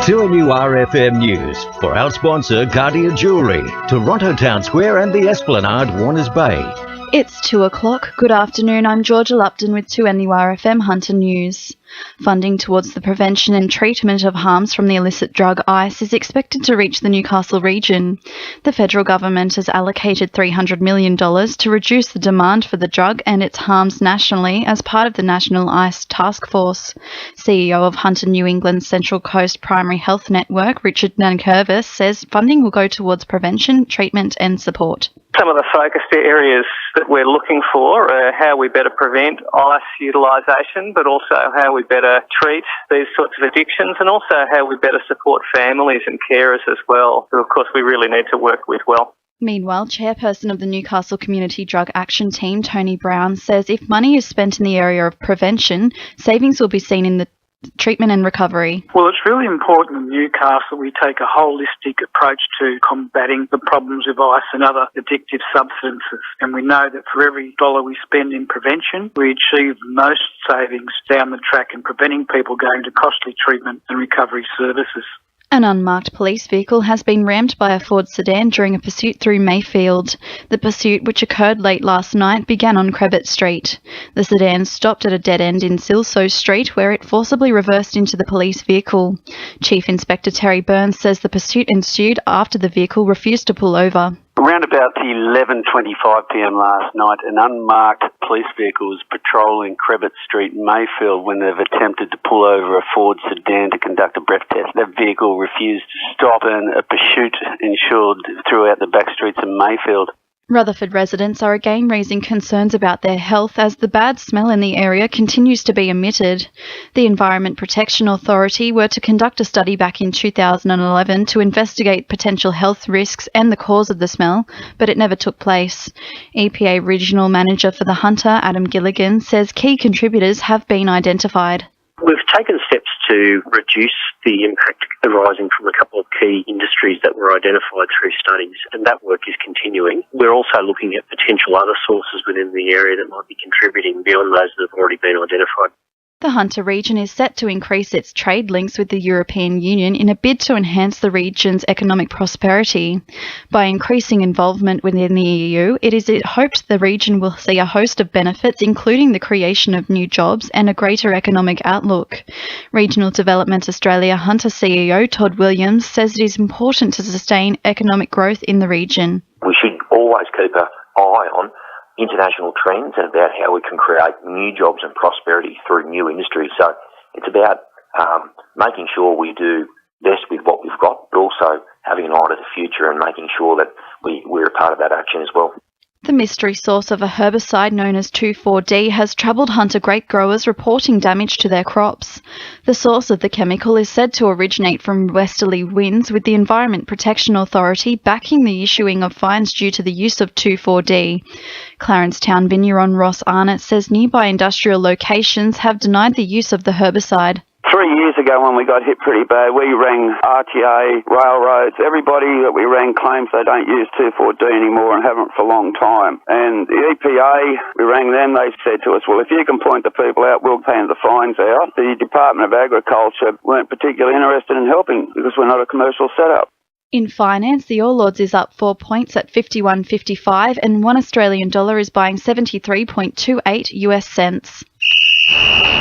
To new RFM News for our sponsor, Guardia Jewellery, Toronto Town Square and the Esplanade, Warners Bay. It's 2 o'clock. Good afternoon, I'm Georgia Lupton with 2NURFM Hunter News. Funding towards the prevention and treatment of harms from the illicit drug ice is expected to reach the Newcastle region. The federal government has allocated $300 million to reduce the demand for the drug and its harms nationally as part of the National Ice Task Force. CEO of Hunter New England's Central Coast Primary Health Network, Richard Nankervis, says funding will go towards prevention, treatment and support. Some of the focus areas that we're looking for are how we better prevent ice utilisation, but also how we better treat these sorts of addictions, and also how we better support families and carers as well, who of course we really need to work with well. Meanwhile, chairperson of the Newcastle Community Drug Action Team, Tony Brown, says if money is spent in the area of prevention, savings will be seen in the treatment and recovery. Well, it's really important in Newcastle we take a holistic approach to combating the problems of ice and other addictive substances. And we know that for every dollar we spend in prevention, we achieve most savings down the track in preventing people going to costly treatment and recovery services. An unmarked police vehicle has been rammed by a Ford sedan during a pursuit through Mayfield. The pursuit, which occurred late last night, began on Crebit Street. The sedan stopped at a dead end in Silso Street, where it forcibly reversed into the police vehicle. Chief Inspector Terry Burns says the pursuit ensued after the vehicle refused to pull over. Around about 11:25pm last night, an unmarked police vehicle was patrolling Crebit Street in Mayfield when they've attempted to pull over a Ford sedan to conduct a breath test. That vehicle refused to stop and a pursuit ensued throughout the back streets of Mayfield. Rutherford residents are again raising concerns about their health as the bad smell in the area continues to be emitted. The Environment Protection Authority were to conduct a study back in 2011 to investigate potential health risks and the cause of the smell, but it never took place. EPA Regional Manager for the Hunter, Adam Gilligan, says key contributors have been identified. We've taken steps to reduce the impact arising from a couple of key industries that were identified through studies, and that work is continuing. We're also looking at potential other sources within the area that might be contributing beyond those that have already been identified. The Hunter region is set to increase its trade links with the European Union in a bid to enhance the region's economic prosperity. By increasing involvement within the EU, it is hoped the region will see a host of benefits, including the creation of new jobs and a greater economic outlook. Regional Development Australia Hunter CEO Todd Williams says it is important to sustain economic growth in the region. We should always keep an eye on international trends and about how we can create new jobs and prosperity through new industries. So it's about making sure we do best with what we've got, but also having an eye to the future and making sure that we're a part of that action as well. The mystery source of a herbicide known as 2,4-D has troubled Hunter grape growers reporting damage to their crops. The source of the chemical is said to originate from westerly winds, with the Environment Protection Authority backing the issuing of fines due to the use of 2,4-D. Clarence Town vigneron Ross Arnott says nearby industrial locations have denied the use of the herbicide. 3 years ago when we got hit pretty bad, we rang RTA, railroads, everybody that we rang claims they don't use 2,4-D anymore and haven't for a long time. And the EPA, we rang them, they said to us, well, if you can point the people out, we'll hand the fines out. The Department of Agriculture weren't particularly interested in helping because we're not a commercial setup. In finance, the All Ords is up 4 points at 51.55 and $1 Australian is buying 73.28 US cents.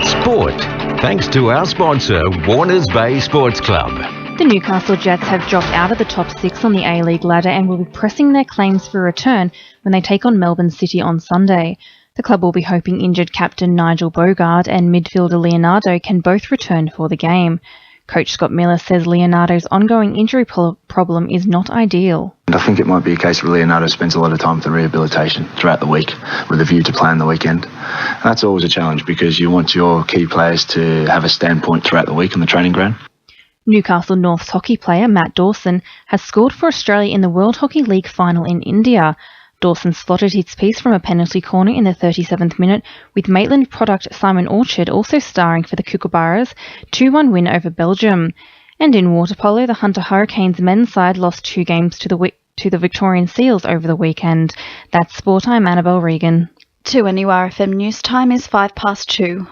Sport, thanks to our sponsor, Warners Bay Sports Club. The Newcastle Jets have dropped out of the top 6 on the A-League ladder and will be pressing their claims for return when they take on Melbourne City on Sunday. The club will be hoping injured captain Nigel Bogard and midfielder Leonardo can both return for the game. Coach Scott Miller says Leonardo's ongoing injury problem is not ideal. I think it might be a case where Leonardo spends a lot of time with the rehabilitation throughout the week with a view to playing the weekend. And that's always a challenge because you want your key players to have a standpoint throughout the week on the training ground. Newcastle North's hockey player Matt Dawson has scored for Australia in the World Hockey League final in India. Dawson slotted his piece from a penalty corner in the 37th minute, with Maitland product Simon Orchard also starring for the Kookaburras' 2-1 win over Belgium. And in water polo, the Hunter Hurricanes men's side lost 2 games to the Victorian Seals over the weekend. That's Sport. I'm Annabelle Regan. 2NURFM news time is 2:05.